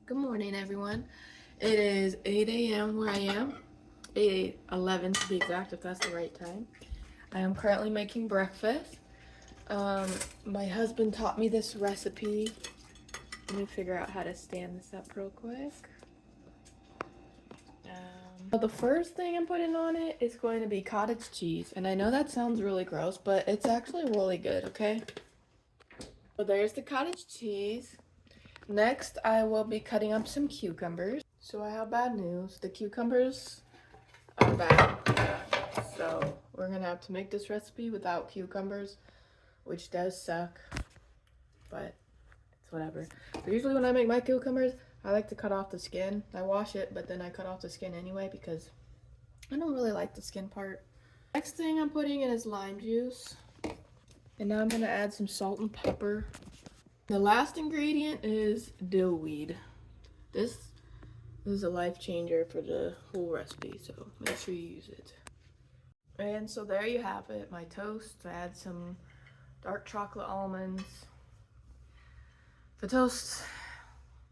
Good morning, everyone. It is 8 a.m. where I am. 8:11 to be exact, if that's the right time. I am currently making breakfast. My husband taught me this recipe. Let me figure out how to stand this up real quick. The first thing I'm putting on it is going to be cottage cheese. And I know that sounds really gross, but it's actually really good, okay? So there's the cottage cheese. Next, I will be cutting up some cucumbers. So I have bad news. The cucumbers are bad. So we're gonna have to make this recipe without cucumbers, which does suck, but it's whatever. But usually when I make my cucumbers, I like to cut off the skin. I wash it, but then I cut off the skin anyway because I don't really like the skin part. Next thing I'm putting in is lime juice. And now I'm gonna add some salt and pepper. The last ingredient is dill weed. This is a life changer for the whole recipe, so make sure you use it. And so there you have it, my toast. I add some dark chocolate almonds. The toast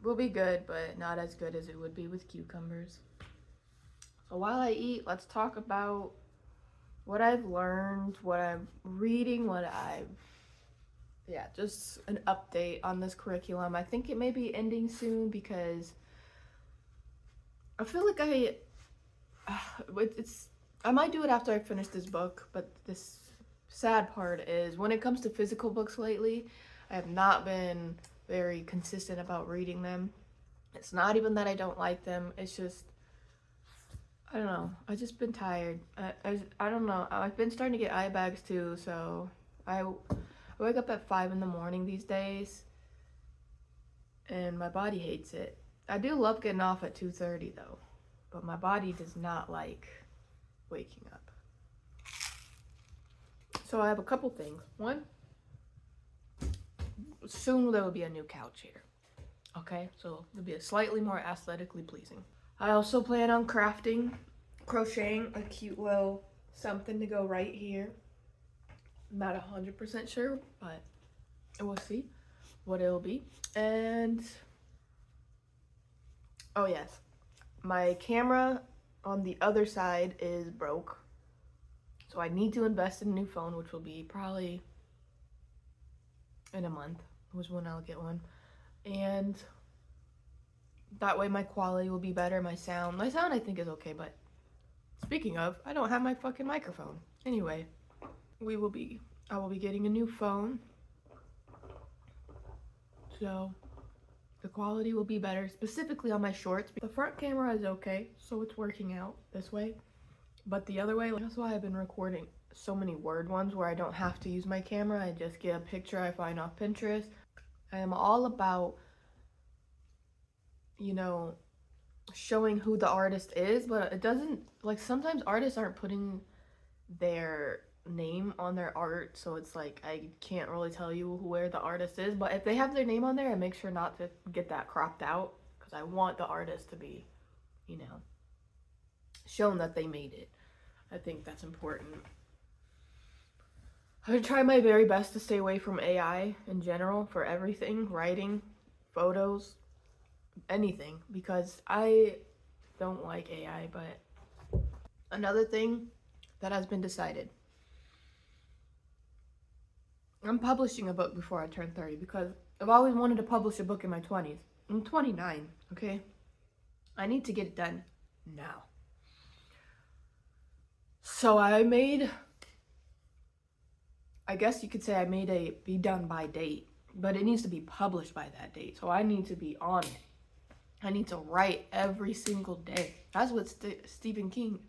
will be good, but not as good as it would be with cucumbers. So while I eat, let's talk about what I've learned, what I'm reading, just an update on this curriculum. I think it may be ending soon because I feel like I might do it after I finish this book, but this sad part is when it comes to physical books lately, I have not been very consistent about reading them. It's not even that I don't like them, it's just, I don't know, I've just been tired. I don't know, I've been starting to get eye bags too, so I wake up at 5 in the morning these days, and my body hates it. I do love getting off at 2:30 though, but my body does not like waking up. So I have a couple things. One, soon there will be a new couch here. Okay, so it'll be a slightly more aesthetically pleasing. I also plan on crocheting a cute little something to go right here. I'm not 100% sure, but we'll see what it'll be. And oh yes, my camera on the other side is broke. So I need to invest in a new phone, which will be probably in a month, was when I'll get one. And that way my quality will be better, my sound I think is okay, but speaking of, I don't have my fucking microphone. Anyway, I will be getting a new phone. So the quality will be better, specifically on my shorts. The front camera is okay, so it's working out this way. But the other way, that's why I've been recording so many word ones where I don't have to use my camera. I just get a picture I find off Pinterest. I am all about, showing who the artist is, but it doesn't, like, sometimes artists aren't putting their name on their art, so it's like I can't really tell you where the artist is, but if they have their name on there, I make sure not to get that cropped out because I want the artist to be, shown that they made it. I think that's important. I try my very best to stay away from AI in general for everything, writing, photos, anything, because I don't like AI. But another thing that has been decided, I'm publishing a book before I turn 30 because I've always wanted to publish a book in my 20s. I'm 29, okay? I need to get it done now. So I guess you could say I made a be done by date, but it needs to be published by that date. So I need to be on it. I need to write every single day. That's what Stephen King,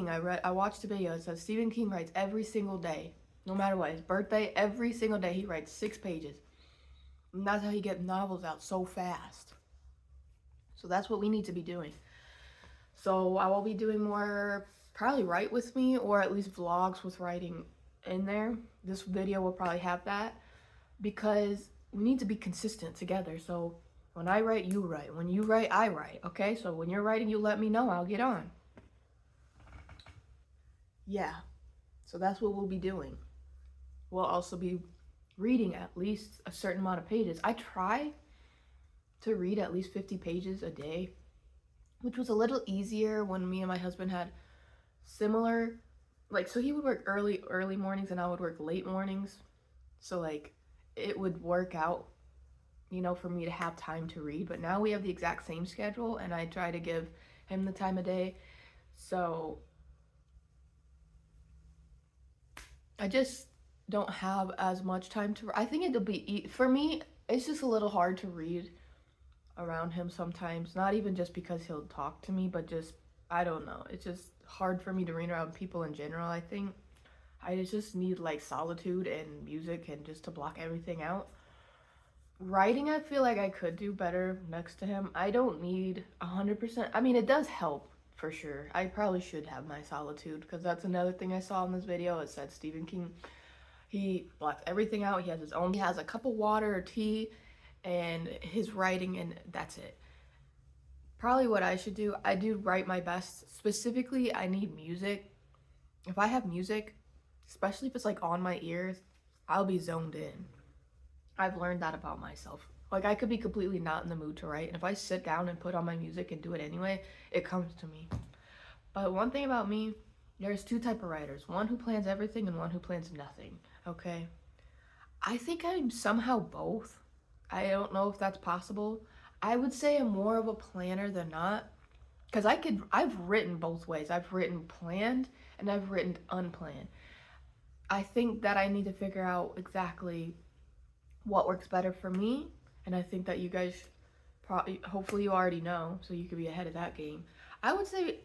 I watched a video. It says Stephen King writes every single day, no matter what. His birthday, every single day he writes 6 pages. And that's how he gets novels out so fast. So that's what we need to be doing. So I will be doing more, probably write with me, or at least vlogs with writing in there. This video will probably have that because we need to be consistent together. So when I write, you write. When you write, I write. Okay, so when you're writing, you let me know. I'll get on. Yeah, so that's what we'll be doing. We'll also be reading at least a certain amount of pages. I try to read at least 50 pages a day, which was a little easier when me and my husband had similar, like, so he would work early mornings and I would work late mornings. So like it would work out, you know, for me to have time to read. But now we have the exact same schedule and I try to give him the time of day. So I just don't have as much time to, I think it'll be, for me, it's just a little hard to read around him sometimes. Not even just because he'll talk to me, but just, I don't know. It's just hard for me to read around people in general, I think. I just need like solitude and music and just to block everything out. Writing, I feel like I could do better next to him. I don't need 100%. I mean, it does help for sure. I probably should have my solitude because that's another thing I saw in this video. It said Stephen King, he blocks everything out. He has his own, he has a cup of water or tea and his writing, and that's it. Probably what I should do, I do write my best. Specifically, I need music. If I have music, especially if it's like on my ears, I'll be zoned in. I've learned that about myself. Like I could be completely not in the mood to write, and if I sit down and put on my music and do it anyway, it comes to me. But one thing about me, there's two type of writers. One who plans everything and one who plans nothing, okay? I think I'm somehow both. I don't know if that's possible. I would say I'm more of a planner than not. Because I've written both ways. I've written planned and I've written unplanned. I think that I need to figure out exactly what works better for me. And I think that you guys probably, hopefully you already know, so you could be ahead of that game. I would say,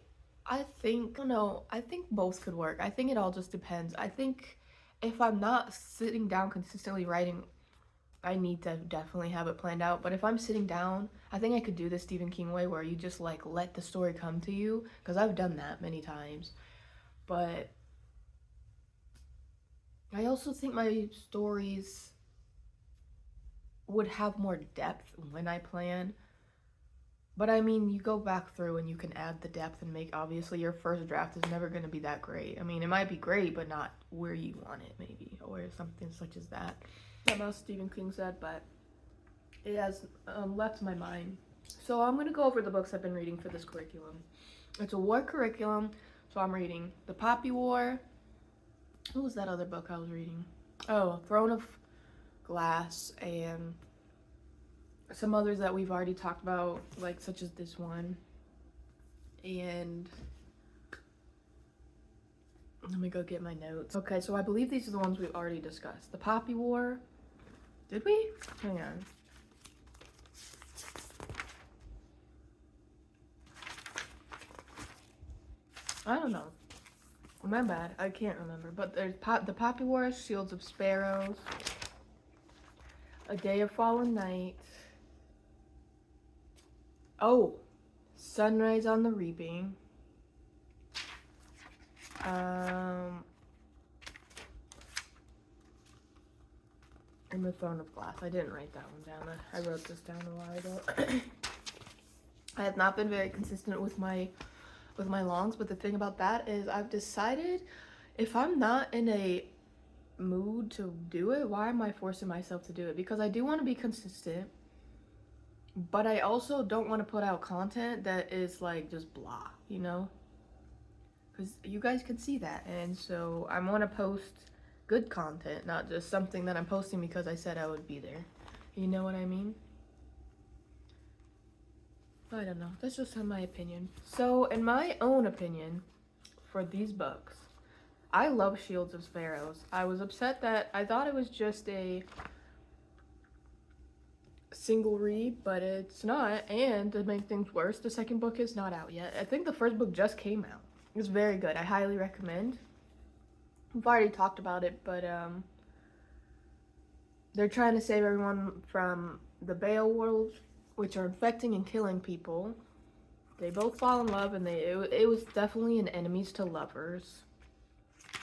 I don't know, I think both could work. I think it all just depends. I think if I'm not sitting down consistently writing, I need to definitely have it planned out. But if I'm sitting down, I think I could do the Stephen King way where you just like let the story come to you, because I've done that many times. But I also think my stories would have more depth when I plan. But I mean, you go back through and you can add the depth and make, obviously your first draft is never going to be that great. I mean, it might be great, but not where you want it maybe, or something such as that. That else Stephen King said, but it has left my mind. So I'm going to go over the books I've been reading for this curriculum. It's a war curriculum, so I'm reading The Poppy War. What was that other book I was reading? Oh, Throne of Glass, and some others that we've already talked about, like such as this one. And let me go get my notes. Okay, so I believe these are the ones we've already discussed. The Poppy War. Did we? Hang on. I don't know. My bad. I can't remember. But there's The Poppy War, Shields of Sparrows, A Day of Fallen Night. Oh, Sunrise on the Reaping. And The Throne of Glass. I didn't write that one down. I wrote this down a while ago. I have not been very consistent with my longs, but the thing about that is I've decided if I'm not in a mood to do it, why am I forcing myself to do it? Because I do want to be consistent, but I also don't want to put out content that is like just blah, you know? Because you guys can see that, and so I want to post good content, not just something that I'm posting because I said I would be there. You know what I mean? I don't know. That's just my opinion. So, in my own opinion, for these books, I love Shields of Sparrows. I was upset that I thought it was just a single read, but it's not. And to make things worse, the second book is not out yet. I think the first book just came out. It's very good. I highly recommend. We've already talked about it, but they're trying to save everyone from the Beowulfs, which are infecting and killing people. They both fall in love, and it was definitely an enemies to lovers,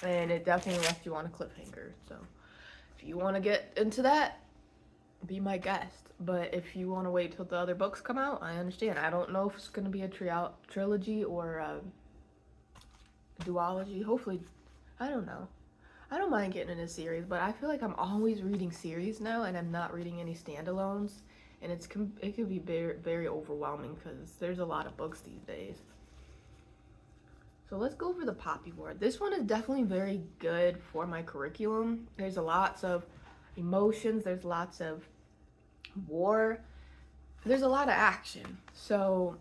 and it definitely left you on a cliffhanger. So if you want to get into that, be my guest. But if you want to wait till the other books come out, I understand. I don't know if it's going to be a trilogy or a duology. Hopefully, I don't know. I don't mind getting in a series, but I feel like I'm always reading series now, and I'm not reading any standalones. and it can be very, very overwhelming because there's a lot of books these days. So let's go over the Poppy War. This one is definitely very good for my curriculum. There's lots of emotions, there's lots of war, there's a lot of action. So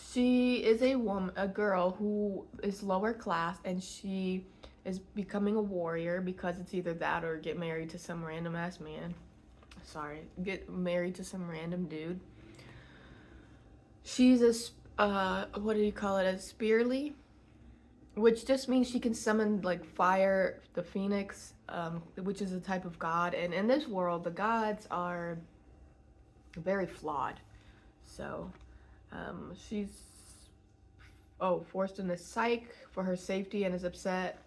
she is a girl who is lower class, and she is becoming a warrior because it's either that or get married to some random ass man. Sorry, get married to some random dude. She's what do you call it? A spearly, which just means she can summon like fire, the phoenix, which is a type of god. And in this world, the gods are very flawed. So she's forced into psych for her safety and is upset.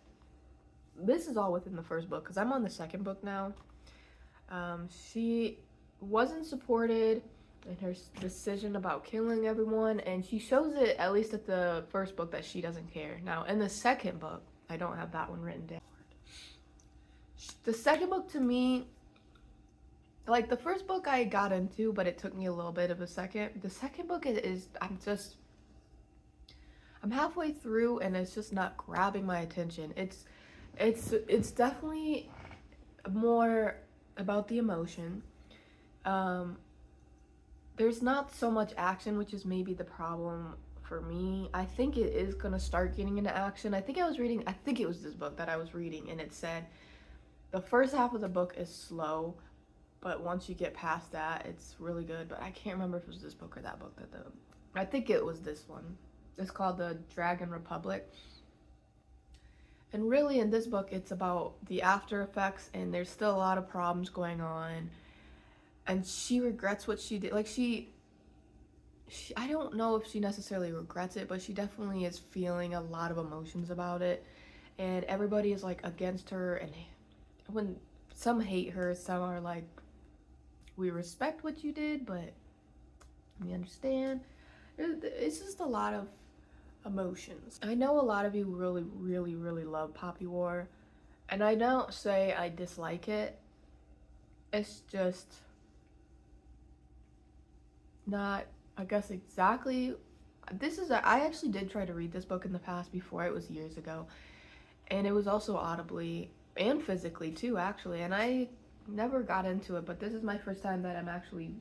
This is all within the first book because I'm on the second book now. She wasn't supported in her decision about killing everyone, and she shows it at least at the first book that she doesn't care. Now in the second book, I don't have that one written down. The second book, to me, like the first book I got into, but it took me a little bit of a second. The second book is I'm halfway through and it's just not grabbing my attention. It's definitely more about the emotion. There's not so much action, which is maybe the problem for me. I think it is gonna start getting into action. I think it was this book that I was reading, and it said the first half of the book is slow, but once you get past that, it's really good. But I can't remember if it was this book or that book I think it was this one. It's called The Dragon Republic. And really in this book, it's about the after effects, and there's still a lot of problems going on. And she regrets what she did. Like she I don't know if she necessarily regrets it, but she definitely is feeling a lot of emotions about it. And everybody is like against her, and when some hate her, some are like, we respect what you did, but we understand. It's just a lot of emotions. I know a lot of you really, really, really love Poppy War, and I don't say I dislike it. It's just not, I guess, exactly. I actually did try to read this book in the past before. It was years ago, and it was also audibly and physically too, actually, and I never got into it, but this is my first time that I'm actually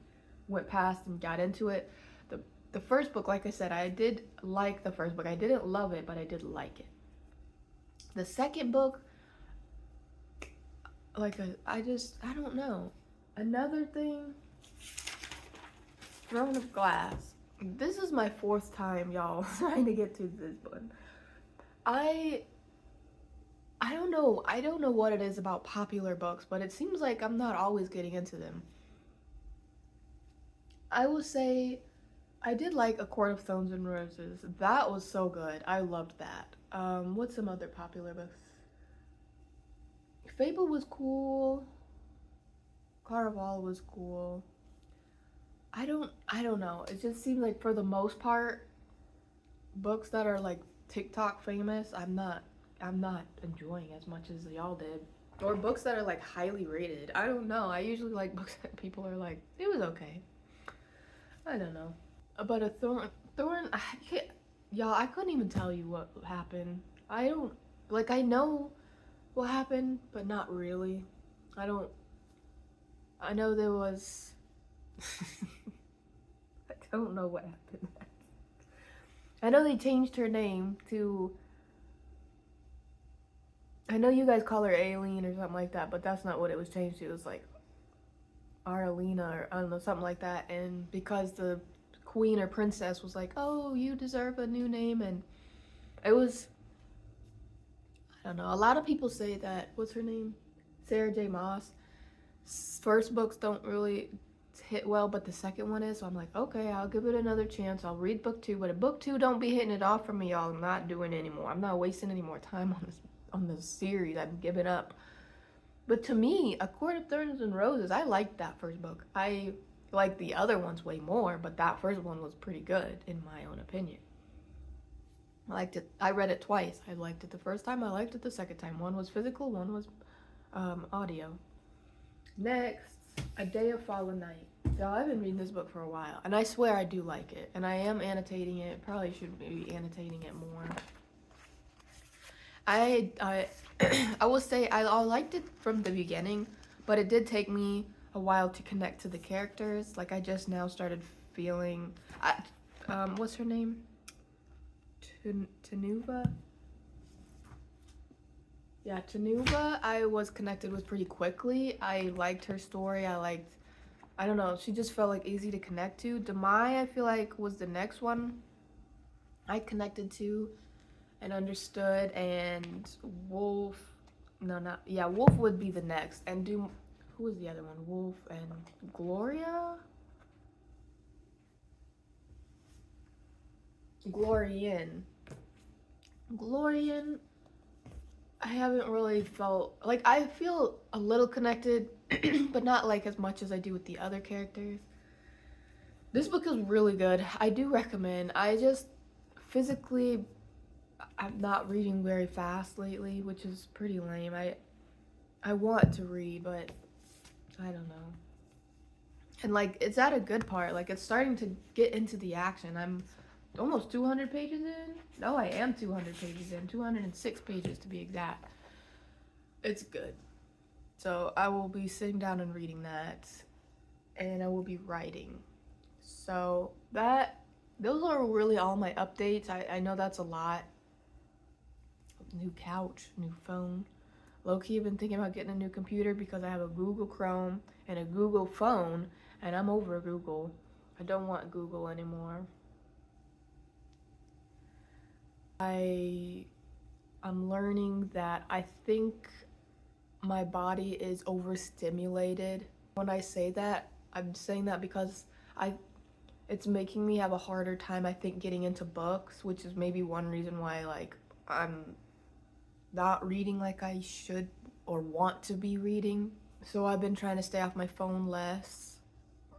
went past and got into it. The first book, like I said, I did like the first book. I didn't love it, but I did like it. The second book, I don't know. Another thing, Throne of Glass. This is my fourth time, y'all, trying to get to this one. I don't know. I don't know what it is about popular books, but it seems like I'm not always getting into them. I will say I did like A Court of Thorns and Roses. That was so good. I loved that. What's some other popular books? Fable was cool. Caraval was cool. I don't know. It just seems like for the most part, books that are like TikTok famous, I'm not enjoying as much as y'all did. Or books that are like highly rated. I don't know. I usually like books that people are like, it was okay. I don't know. But a thorn, y'all, I couldn't even tell you what happened. I know what happened, but not really. I know there was, I don't know what happened. I know they changed her name to, I know you guys call her Aileen or something like that, but that's not what it was changed to. It was like Arlena or I don't know, something like that. And because the queen or princess was like, oh, you deserve a new name, and it was, I don't know, a lot of people say that, what's her name, Sarah J Maas, first books don't really hit well, but the second one is, so I'm like, okay, I'll give it another chance. I'll read book 2, but if book 2 don't be hitting it off for me, y'all, I'm not doing it anymore. I'm not wasting any more time on this series. I'm giving up. But to me, A Court of Thorns and Roses, I liked that first book. I like the other ones way more, but that first one was pretty good in my own opinion. I liked it. I read it twice. I liked it the first time, I liked it the second time. One was physical, one was audio. Next, A Day of Fallen Night. Y'all, I've been reading this book for a while, and I swear I do like it, and I am annotating it. Probably should be annotating it more. I I will say I liked it from the beginning, but it did take me a while to connect to the characters. Like I just now started feeling, what's her name? Tanuva. Yeah, Tanuva. I was connected with pretty quickly. I liked her story. I don't know. She just felt like easy to connect to. Demai, I feel like was the next one I connected to and understood, and Wolf. No, not yeah. Wolf would be the next, and do who was the other one? Wolf and Gloria. Glorian. Glorian. I haven't really felt like I feel a little connected, but not like as much as I do with the other characters. This book is really good. I do recommend. I just physically I'm not reading very fast lately, which is pretty lame. I want to read, but I don't know. And like it's at a good part. Like it's starting to get into the action. I'm almost 200 pages in. No, I am 200 pages in. 206 pages to be exact. It's good. So I will be sitting down and reading that, and I will be writing. So those are really all my updates. I know that's a lot. New couch, new phone. Low-key, I've been thinking about getting a new computer because I have a Google Chrome and a Google phone, and I'm over Google. I don't want Google anymore. I'm learning that I think my body is overstimulated. When I say that, I'm saying that because I it's making me have a harder time, I think, getting into books, which is maybe one reason why like I'm not reading like I should or want to be reading. So I've been trying to stay off my phone less,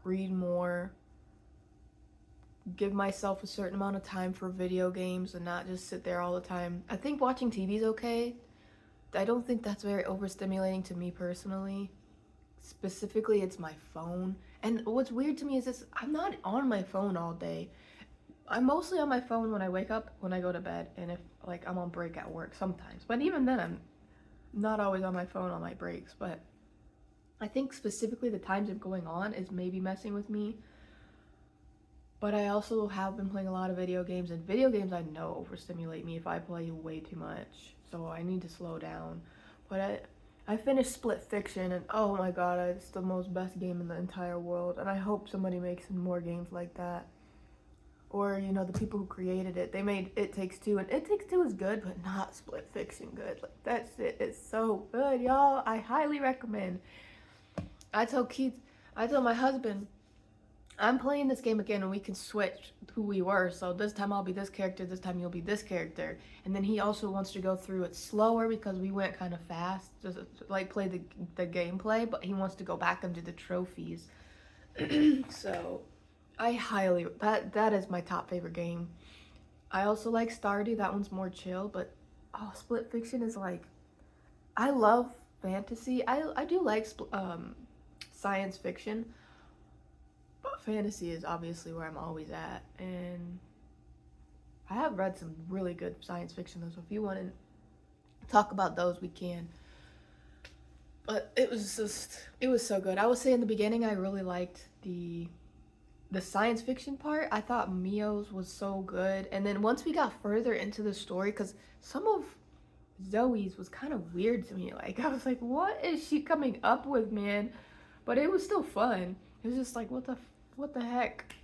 read more, give myself a certain amount of time for video games and not just sit there all the time. I think watching TV is okay. I don't think that's very overstimulating to me personally. Specifically, it's my phone. And what's weird to me is this, I'm not on my phone all day. I'm mostly on my phone when I wake up, when I go to bed, and if like I'm on break at work sometimes. But even then I'm not always on my phone on my breaks, but I think specifically the times of going on is maybe messing with me. But I also have been playing a lot of video games, and video games I know overstimulate me if I play way too much. So I need to slow down. But I finished Split Fiction, and oh my god, it's the most best game in the entire world. And I hope somebody makes more games like that. Or, you know, the people who created it, they made It Takes Two, and It Takes Two is good, but not Split Fiction good. Like, that shit is so good, y'all. I highly recommend. I told Keith, I told my husband, I'm playing this game again and we can switch who we were. So this time I'll be this character, this time you'll be this character. And then he also wants to go through it slower because we went kind of fast, just like play the gameplay, but he wants to go back and do the trophies. So I highly, that is my top favorite game. I also like Stardew, that one's more chill, but oh, Split Fiction is like, I love fantasy. I do like science fiction, but fantasy is obviously where I'm always at, and I have read some really good science fiction though, so if you want to talk about those, we can. But it was so good. I would say in the beginning I really liked the science fiction part. I thought Mio's was so good, and then once we got further into the story, because some of Zoe's was kind of weird to me. Like I was like, what is she coming up with, man? But it was still fun. It was just like, what the heck?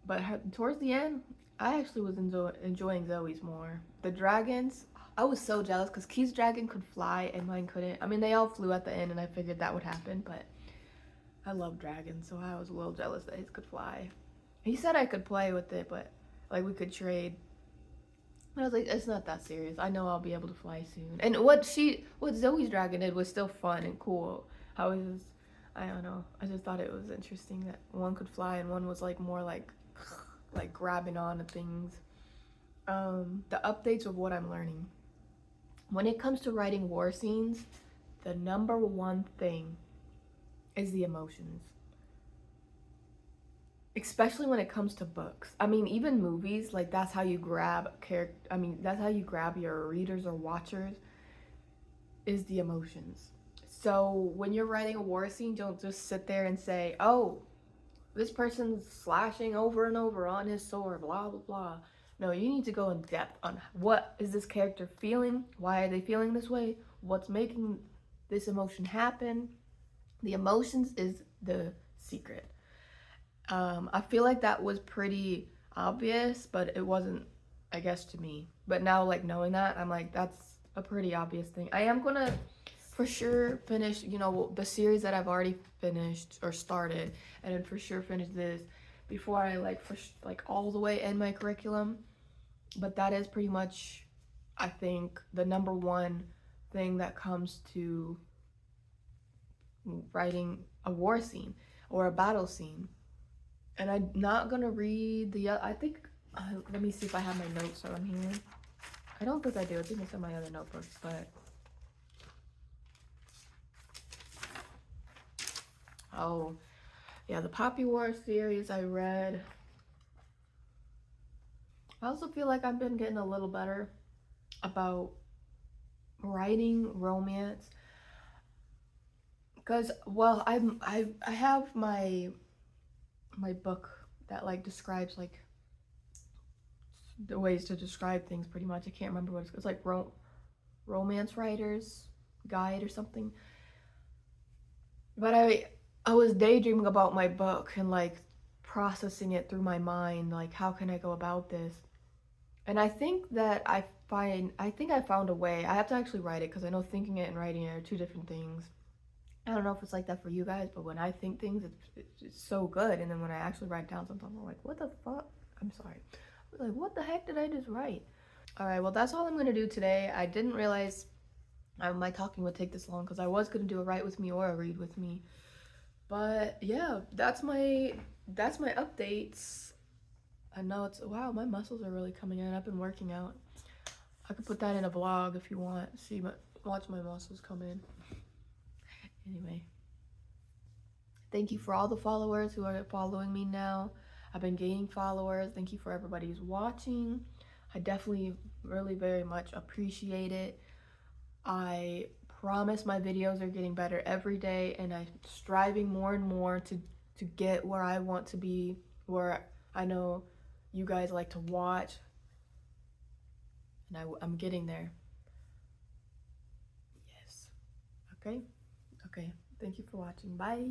But towards the end, I actually was enjoying Zoe's more. The dragons, I was so jealous because Key's dragon could fly and mine couldn't. I mean, they all flew at the end, and I figured that would happen, but I love dragons, so I was a little jealous that his could fly. He said I could play with it, but like we could trade. I was like, it's not that serious. I know I'll be able to fly soon. And what Zoe's dragon did was still fun and cool. I don't know. I just thought it was interesting that one could fly and one was like more like grabbing on to things. The updates of what I'm learning. When it comes to writing war scenes, the number one thing is the emotions. Especially when it comes to books. I mean, even movies, like that's how you grab character. I mean, that's how you grab your readers or watchers, is the emotions. So when you're writing a war scene, don't just sit there and say, "Oh, this person's slashing over and over on his sword, blah blah blah." No, you need to go in depth on what is this character feeling? Why are they feeling this way? What's making this emotion happen? The emotions is the secret. I feel like that was pretty obvious, but it wasn't, I guess, to me. But now, like, knowing that, I'm like, that's a pretty obvious thing. I am gonna for sure finish, the series that I've already finished or started, and then for sure finish this before I, like, all the way end my curriculum. But that is pretty much, I think, the number one thing that comes to writing a war scene or a battle scene. And I'm not gonna read I think, let me see if I have my notes on here. I don't think I do. I think it's in my other notebooks, but. Oh, yeah, the Poppy War series I read. I also feel like I've been getting a little better about writing romance. Because, well, I have my book that, like, describes, like, the ways to describe things pretty much. I can't remember what it's like romance writers guide or something. But I was daydreaming about my book and, like, processing it through my mind, like, how can I go about this? And I think that I think I found a way. I have to actually write it because I know thinking it and writing it are two different things. I don't know if it's like that for you guys, but when I think things, it's so good. And then when I actually write down something, I'm like, what the fuck? I'm sorry. Like, what the heck did I just write? All right, well, that's all I'm going to do today. I didn't realize my talking would take this long because I was going to do a write with me or a read with me. But yeah, that's my updates. I know it's, wow, my muscles are really coming in. I've been working out. I could put that in a vlog if you want. Watch my muscles come in. Anyway, thank you for all the followers who are following me now. I've been gaining followers. Thank you for everybody who's watching. I definitely really very much appreciate it. I promise my videos are getting better every day, and I'm striving more and more to get where I want to be, where I know you guys like to watch, and I'm getting there. Yes. Okay. Thank you for watching. Bye.